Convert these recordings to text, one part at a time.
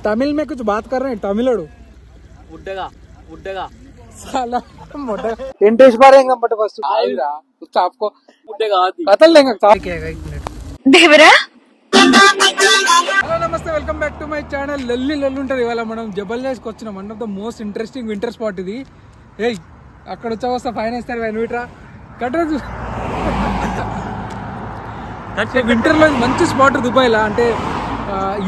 तमिल में कुछ बात कर रहे हैं तमिलनाडु उड्डेगा उड्डेगा साला मोटा टेंटेश बारेंगे बट फर्स्ट आएगा कुछ आपको उड्डेगा कतल लेंगे क्या है 1 मिनट देवरा హలో నమస్తే welcome back to my channel Lalli Lalli ఉంటుంది ఇవాళ మనం జబల్యాస్కి వచ్చినాం one of the most interesting winter spot ఇది ఏయ్ అక్కడ వచ్చా ఫైన్ వేస్తారు వెనుట్రా కట్టరు వింటర్లో మంచి స్పాట్ దుబాయ్లో అంటే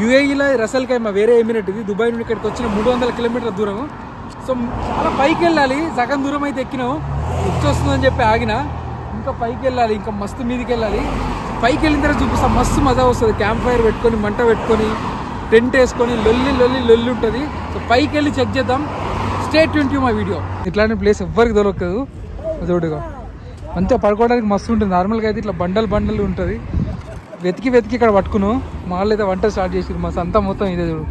యూఏఈలో రసల్ ఖైమా వేరే ఎమిరేట్ ఇది దుబాయ్ నుండి ఇక్కడికి వచ్చిన 300 కిలోమీటర్ల దూరం సో చాలా పైకి వెళ్ళాలి సగం దూరం అయితే ఎక్కినాం వచ్చేస్తుందని చెప్పి ఆగిన ఇంకా పైకి వెళ్ళాలి ఇంకా మస్తు మీదకి వెళ్ళాలి పైకి వెళ్ళిన తర్వాత చూపిస్తాం మస్తు మజా వస్తుంది క్యాంప్ ఫైర్ పెట్టుకొని మంట పెట్టుకొని టెంట్ వేసుకొని లొల్లి లొల్లి లొల్లి ఉంటుంది సో పైకి వెళ్ళి చెక్ చేద్దాం stay tune to my video ఇట్లాంటి ప్లేస్ ఎవ్వరికి దొరకదు అదొకటిగా మంచిగా పడుకోవడానికి మస్తు ఉంటుంది నార్మల్గా అయితే ఇట్లా బండలు ఉంటుంది వెతికి ఇక్కడ పట్టుకున్నాం మా వాళ్ళు అయితే వంట స్టార్ట్ చేసారు మా సంతా మొత్తం ఇదే చూడు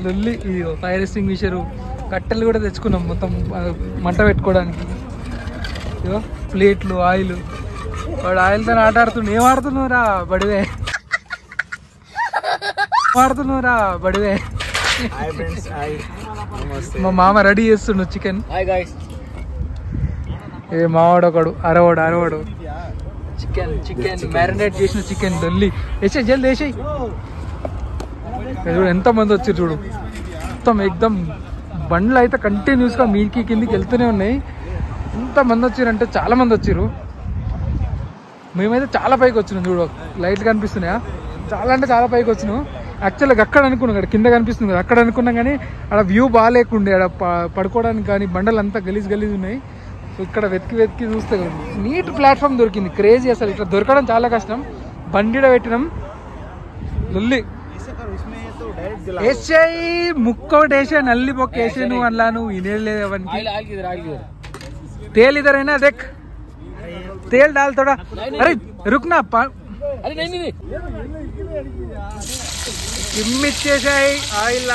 లొల్లి ఇది ఫైర్ ఎక్స్టింగ్విషరు కట్టెలు కూడా తెచ్చుకున్నాం మొత్తం మంట పెట్టుకోవడానికి ఇదో ప్లేట్లు ఆయిల్ వాడు ఆయిల్తో ఆట ఆడుతుండు ఏం ఆడుతున్నావురా బడివే బడివే మా మామ రెడీ చేస్తుండు చికెన్ ఏ మావాడు ఒకడు అరవాడు చికెన్ మ్యారినేట్ చేసిన చికెన్ దొల్లి వేసే జల్ది వేసేయి చూడు ఎంతమంది వచ్చారు చూడు మొత్తం ఎక్దమ్ బండ్లు అయితే కంటిన్యూస్గా మీదికి కిందికి వెళ్తూనే ఉన్నాయి ఎంతమంది వచ్చారంటే చాలా మంది వచ్చారు మేమైతే చాలా పైకి వచ్చినాం చూడు లైట్లు కనిపిస్తున్నాయా చాలా అంటే చాలా పైకి వచ్చినాం యాక్చువల్గా అక్కడ అనుకున్నాం అక్కడ కింద కనిపిస్తుంది కదా అక్కడ అనుకున్నాం కానీ అక్కడ వ్యూ బాగాలేకుండే అక్కడ పడుకోవడానికి కానీ బండలు అంతా గలీజ్ ఉన్నాయి సో ఇక్కడ వెతికి చూస్తే నీట్ ప్లాట్ఫామ్ దొరికింది క్రేజీ అసలు ఇట్లా దొరకడం చాలా కష్టం బండిడ పెట్టినాం లొల్లి వేసాయి ముక్కోటి వేసా నల్లి బొక్క వేసే నువ్వు అలా నువ్వు వినేలేదు అవన్నీ तेल इधर है ना देख तेल डाल थोड़ा अरे रुकना ఇమ్మిచ్చేసాయి ఆయిల్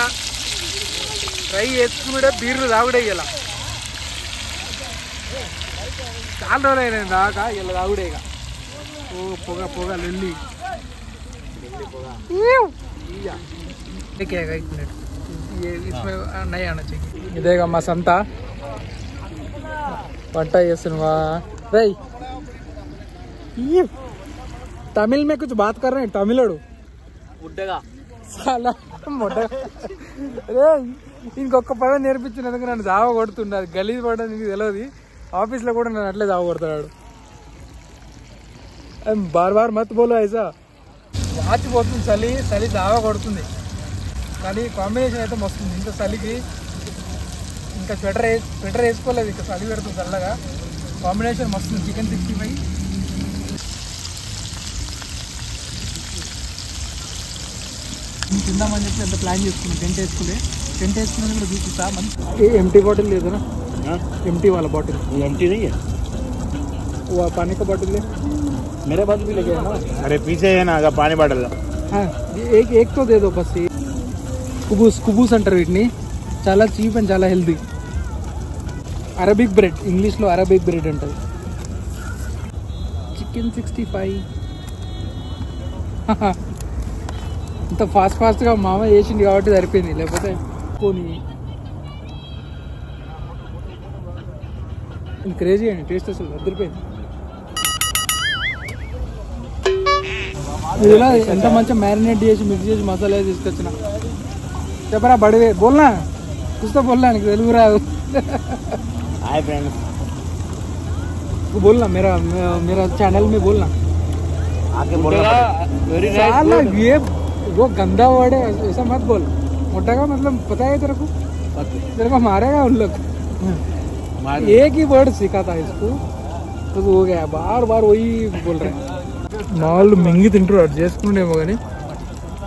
ఫ్రై వేసుకునే బీర్లు తాగుడే ఇలా చాలా రోజులు అయినా దాకా ఇలా తాగుడే ఇక ఓ పొగ లొల్లి నై అనొచ్చు ఇదేగా మా సంతా వంట చేస్తున్నావా रही तमिल में कुछ बात कर रहे हैं तमिलनाडु उड्डेगा साला मोटा अरे ఇంకొక పదం నేర్పించినందుకు నన్ను జావ కొడుతున్నాడు గలీజ్ పడడం నీకు తెలియదు ఆఫీస్లో కూడా నన్ను అట్లే జావ కొడతాడు బార్ మత్ బోలో ఐసా వాచిపోతుంది చలి జావ కొడుతుంది కానీ కాంబినేషన్ అయితే వస్తుంది ఇంత చలికి ఇంకా స్వెటర్ వేసుకోలేదు ఇంకా చలి పెడుతుంది చల్లగా కాంబినేషన్ మస్తు చికెన్ 65 తిందామని చెప్పి ఎంత ప్లాన్ చేసుకున్నాం టెంట్ వేసుకుని కూడా చూపిస్తా మంచి ఎంటీ బాటిల్ లేదనా ఎంటీ वाला बॉटल एम्प्टी नहीं है वो पानी का बॉटल है मेरे पास भी लेके ना अरे पीछे है ना अगर पानी बॉटल हाँ एक तो दे दो बस कुबूस अंటారు వీటిని చాలా చీప్ అండ్ చాలా హెల్దీ అరబిక్ బ్రెడ్ ఇంగ్లీష్లో అరబిక్ బ్రెడ్ అంటారు చికెన్ 65 ఇంత ఫాస్ట్గా మామ చేసింది కాబట్టి సరిపోయింది లేకపోతే పోనీ క్రేజీ అండి టేస్ట్ అసలు అదిరిపోయింది ఇలా ఎంత మంచిగా మ్యారినేట్ చేసి మిక్స్ చేసి మసాలా తీసుకొచ్చిన చెప్పరా బడివే బోల్నా కుస్తా బోల్నా నీకు తెలుగు రాదు हाय फ्रेंड्स बोलना मेरा चैनल में बोलना आके बोलना साला ये वो गंदा वर्ड है ऐसा मत बोल मोटा का मतलब पता है तेरे को मारेगा उन लोग एक ही वर्ड सीखा था इसको तो हो गया बार वही बोल रहे हैं మా వాళ్ళు మింగి తింటారు అది చేసుకునేమో కానీ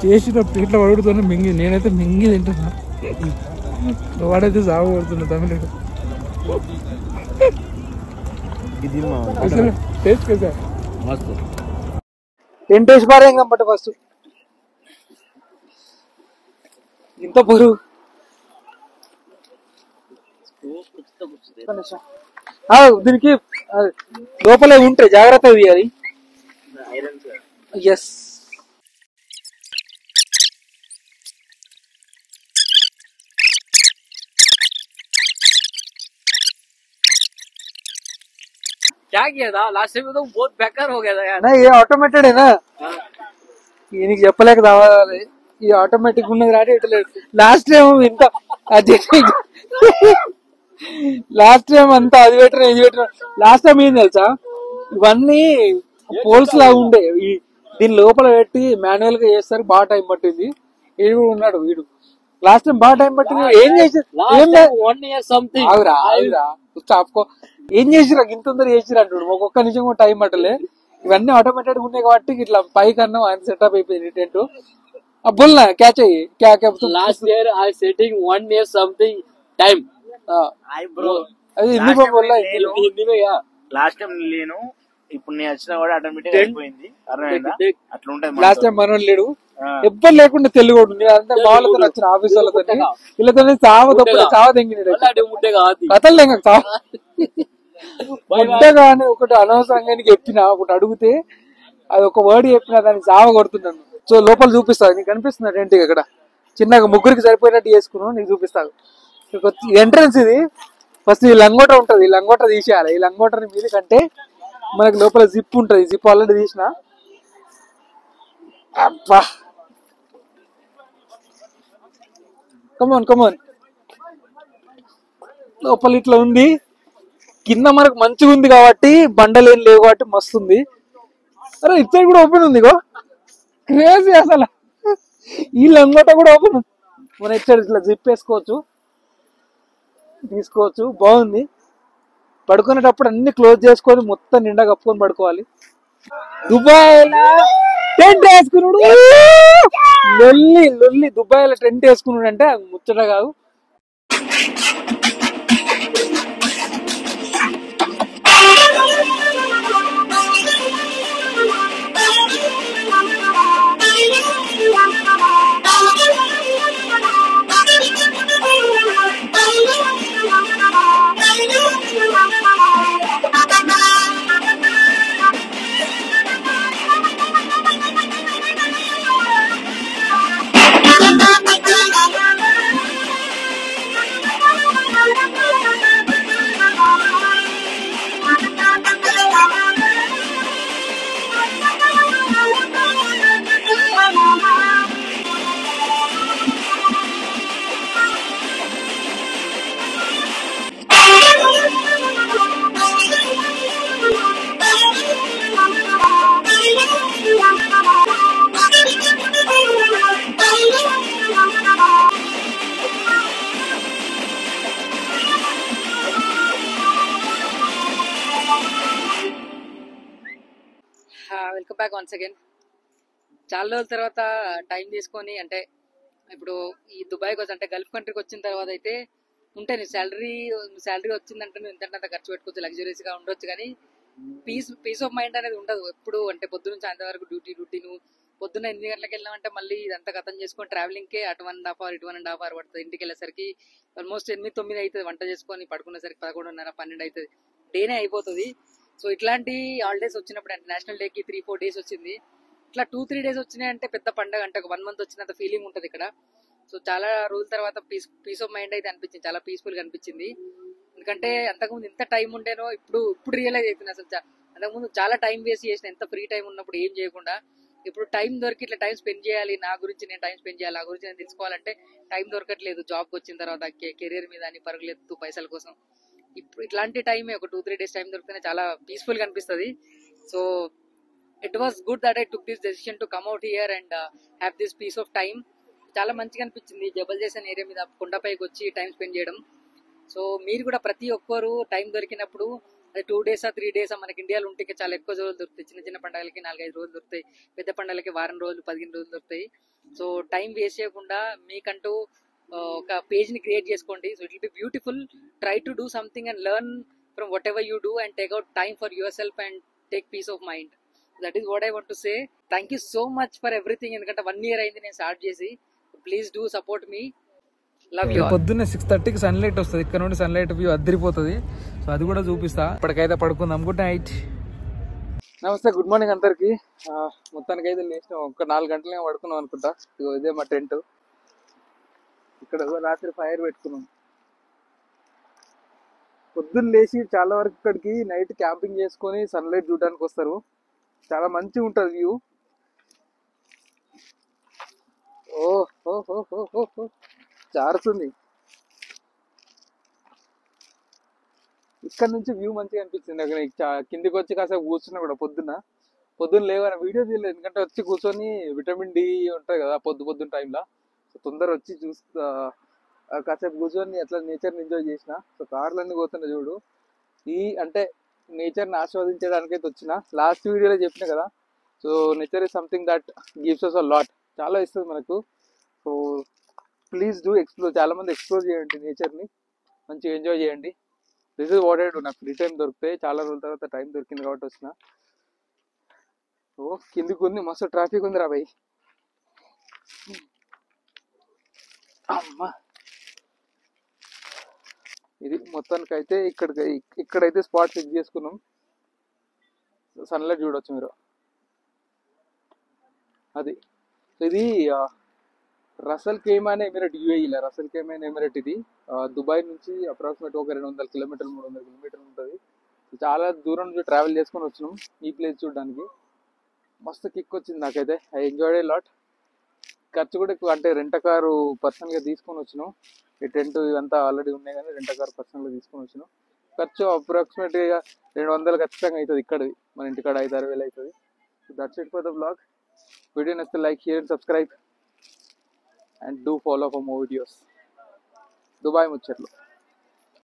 చేసినప్పుడు ఇట్లా పడుగుతున్నా మింగి నేనైతే మింగి తింటున్నా వాడైతే సాగు పడుతున్నా తమిళ टेस्ट कैसा है मस्त टेंटेश बारेंगे बट फर्स्ट ఇంత పొరు దీనికి లోపలే ఉంటాయి జాగ్రత్త తీయాలి ఎస్ क्या किया था लास्ट टाइम तो बहुत बेकार हो गया था यार. ये ఆటోమేటెడ్ ఏనా ఈయనకి చెప్పలేక రావాలి ఈ ఆటోమేటిక్ ఉన్నది రాడి ఇట్లేదు లాస్ట్ టైం ఇంత అది లాస్ట్ టైం అంతా అది పెట్టిన ఇది పెట్టిన లాస్ట్ టైం ఏం తెలుసా ఇవన్నీ పోల్స్ లాగా ఉండే దీని లోపల పెట్టి మాన్యువల్ గా చేస్తారు బాగా టైం పట్టింది వీడు కూడా ఉన్నాడు వీడు లాస్ట్ టైం బాగా టైం పట్టింది ఏం చేసారు 1 year something. ఆగురా ఆగురా చాపుకో ఏం చేసిరా ఇంత తొందర చేసిరా అంటాడు ఒక్కొక్క నిమిషం కూడా టైం పట్టలే ఇవన్నీ ఆటోమేటెడ్ ఉన్నాయి కాబట్టి ఇట్లా పైకి అన్నం ఆయన సెటప్ అయిపోయింది టెంట్ బోల్నా క్యాచ్ అయ్యి క్యా Last year I setting 1 year something time. అది హిందీ బోల్లా हिंदी में क्या? లాస్ట్ టైం లేను ఇప్పుడు నేను వచ్చినా కూడా ఆటోమేటిక్ అయిపోయింది అర్థమైందా అట్లా ఉంటది లాస్ట్ టైం మనోళ్ళు లేడు ఎవ్వరు లేకుండా తెలుగు అంతా వాళ్ళతో వచ్చిన ఆఫీస్ వాళ్ళతో వీళ్ళతో చావ తప్పుడు చావ తెంగినాడు కథలు తెంగ చావ ముద్దగా అని ఒకటి అనవసరంగా చెప్పిన ఒకటి అడిగితే అది ఒక వర్డ్ చెప్పినా దాన్ని చావ కొడుతున్నాను సో లోపల చూపిస్తాను నీకు కనిపిస్తుంది ఏంటి ఇక్కడ చిన్నగా ముగ్గురికి సరిపోయినట్టు చేసుకున్నావు నీకు చూపిస్తాను ఎంట్రన్స్ ఇది ఫస్ట్ ఈ లంగోట ఉంటది ఈ లంగోట తీసేయాలి ఈ లంగోటని మీద కంటే మనకి లోపల జిప్ ఉంటది జిప్ ఆల్రెడీ తీసిన అబ్బా కమోన్ కమోన్ లోపల ఇట్లా ఉంది కింద మనకు మంచిగా ఉంది కాబట్టి బండలు ఏం లేవు కాబట్టి మస్తు ఉంది అరే ఇచ్చే కూడా ఓపెన్ ఉంది గో క్రేజీ అసలు ఈ లంగోట కూడా ఓపెన్ ఉంది మన ఇచ్చాడు ఇట్లా జిప్ వేసుకోవచ్చు తీసుకోవచ్చు బాగుంది పడుకునేటప్పుడు అన్ని క్లోజ్ చేసుకొని మొత్తం నిండా కప్పుకొని పడుకోవాలి దుబాయ్ టెంట్ వేసుకున్నాడు లొల్లి లొల్లి దుబాయ్ లో టెంట్ వేసుకున్నాడు అంటే ముచ్చట కాదు వెల్కమ్ బ్యాక్ వన్స్ అగైన్ చాలా రోజుల తర్వాత టైం తీసుకొని అంటే ఇప్పుడు ఈ దుబాయ్కి వచ్చి అంటే గల్ఫ్ కంట్రీకి వచ్చిన తర్వాత అయితే ఉంటే నీ శాలరీ వచ్చిందంటే నువ్వు ఇంత ఖర్చు పెట్టుకోవచ్చు లగ్జరీస్గా ఉండొచ్చు కానీ పీస్ ఆఫ్ మైండ్ అనేది ఉండదు ఎప్పుడు అంటే పొద్దున్న సాయంత్రం వరకు డ్యూటీ నువ్వు పొద్దున్న 8 గంటలకు వెళ్ళామంటే మళ్ళీ ఇదంతా ఖతం చేసుకొని ట్రావెలింగ్కే అటు 1.5 hours ఇటు 1.5 hours పడుతుంది ఇంటికి వెళ్ళేసరికి ఆల్మోస్ట్ 8-9 అవుతుంది వంట చేసుకొని పడుకునేసరికి 11:30-12 అవుతుంది డేనే అయిపోతుంది సో ఇట్లాంటి హాలిడేస్ వచ్చినప్పుడు అంటే నేషనల్ డేకి 3-4 days వచ్చింది ఇట్లా 2-3 days వచ్చినాయి అంటే పెద్ద పండగ అంటే ఒక 1 month వచ్చినంత ఫీలింగ్ ఉంటుంది ఇక్కడ సో చాలా రోజుల తర్వాత పీస్ ఆఫ్ మైండ్ అయితే అనిపించింది చాలా పీస్ఫుల్గా అనిపించింది ఎందుకంటే అంతకుముందు ఎంత టైం ఉండేనో ఇప్పుడు రియలైజ్ అవుతుంది అసలు అంతకుముందు చాలా టైం వేస్ట్ చేసిన ఎంత ఫ్రీ టైం ఉన్నప్పుడు ఏం చేయకుండా ఇప్పుడు టైం దొరికి ఇట్లా టైం స్పెండ్ చేయాలి నా గురించి నేను టైం స్పెండ్ చేయాలి నా గురించి నేను తెలుసుకోవాలంటే టైం దొరకట్లేదు జాబ్కి వచ్చిన తర్వాత కెరీర్ మీద అని పరుగులేదు పైసల కోసం ఇప్పుడు ఇట్లాంటి టైం ఒక 2-3 days టైం దొరికితేనే చాలా పీస్ఫుల్గా అనిపిస్తుంది so it was good that I took this decision to come out here and have this peace of time చాలా మంచిగా అనిపించింది జబల్ చేసిన ఏరియా మీద కొండపైకి వచ్చి టైం స్పెండ్ చేయడం సో మీరు కూడా ప్రతి ఒక్కరు టైం దొరికినప్పుడు అది 2 days 3 days మనకి ఇండియాలో ఉంటే చాలా ఎక్కువ రోజులు దొరుకుతాయి చిన్న చిన్న పండుగలకి 4-5 రోజులు దొరుకుతాయి పెద్ద పండుగలకి వారం రోజులు 15 రోజులు దొరుకుతాయి సో టైం వేస్ట్ చేయకుండా మీకంటూ ఒక పేజ్ని క్రియేట్ చేసుకోండి so it will be beautiful try to do something and learn from whatever you do and take out time for yourself and take peace of mind that is what I want to say thank you so much for everything ఎందుకంటే 1 year అయింది నేను start చేసి please do support మీ love you పొద్దున్నే 6:30కి sunlight వస్తుంది ఇక్కడ నుండి సన్లైట్ వ్యూ అద్దరిపోతుంది సో అది కూడా చూపిస్తా ఇప్పటికైతే పడుకుందాం గుడ్ నైట్ నమస్తే గుడ్ మార్నింగ్ అందరికి మొత్తానికి అయితే లేచిన ఒక 4 గంటలే పడుకున్నాం అనుకుంటా ఇదే మా టెంట్ ఇక్కడ రాత్రి ఫైర్ పెట్టుకున్నాం పొద్దున్న లేచి చాలా వరకు ఇక్కడికి నైట్ క్యాంపింగ్ చేసుకొని సన్లైట్ చూడడానికి వస్తారు. చాలా మంచిగా ఉంటుంది వ్యూ. ఓ ఓ ఓ ఓ ఓ ఓ. జారుతుంది. ఇక్కడ నుంచి వ్యూ మంచిగా అనిపించింది నాకు. నేను కిందికి వచ్చి కాసేపు కూర్చున్నా కూడా పొద్దున్న లేవని వీడియో తీయలేదు, ఎందుకంటే వచ్చి కూర్చొని విటమిన్ డి ఉంటుంది కదా పొద్దున్న టైంలో. సో తొందర వచ్చి చూస్తా కాసేపు కూర్చొని అట్లా నేచర్ని ఎంజాయ్ చేసిన. సో కార్లన్నీ పోతున్నా చూడు. అంటే నేచర్ని ఆస్వాదించడానికి అయితే వచ్చిన. లాస్ట్ వీడియోలో చెప్పిన కదా, so nature is something that gives us a lot. చాలా ఇస్తుంది మనకు. So please do explore. చాలా మంది ఎక్స్ప్లోర్ చేయండి నేచర్ని, మంచిగా ఎంజాయ్ చేయండి. This is what I do. నాకు ఫ్రీ టైం దొరికితే చాలా రోజుల తర్వాత టైం దొరికింది కాబట్టి వచ్చిన. ఓ కిందికి ఉంది, మస్తు ట్రాఫిక్ ఉంది రా భయ్. అమ్మా ఇది మొత్తానికి అయితే ఇక్కడైతే స్పాట్ ఫిక్స్ చేసుకున్నాం. సన్లైట్ చూడొచ్చు మీరు. అది ఇది రసల్ ఖైమా ఎమిరేట్, యూఏఈలో రసల్ ఖైమా ఎమిరేట్. ఇది దుబాయ్ నుంచి అప్రాక్సిమేట్ ఒక 200 కిలోమీటర్లు 300 కిలోమీటర్లు ఉంటుంది. చాలా దూరం నుంచి ట్రావెల్ చేసుకొని వచ్చినాం ఈ ప్లేస్ చూడడానికి. మస్తు కిక్ వచ్చింది నాకైతే. I enjoyed a lot. ఖర్చు కూడా ఎక్కువ, అంటే రెంట్ కారు పర్సనల్గా తీసుకొని వచ్చినాం. ఈ టెంట్ ఇవంతా ఆల్రెడీ ఉన్నాయి కానీ రెంట్ కారు పర్సనల్గా తీసుకొని వచ్చినాం. ఖర్చు అప్రాక్సిమేట్గా 200 ఖచ్చితంగా అవుతుంది. ఇక్కడది మన ఇంటికాడ 5-6 వేలు అవుతుంది. That's it for the blog. Video నచ్చితే like, share and subscribe and do follow for more videos. Dubai ముచ్చట్లు.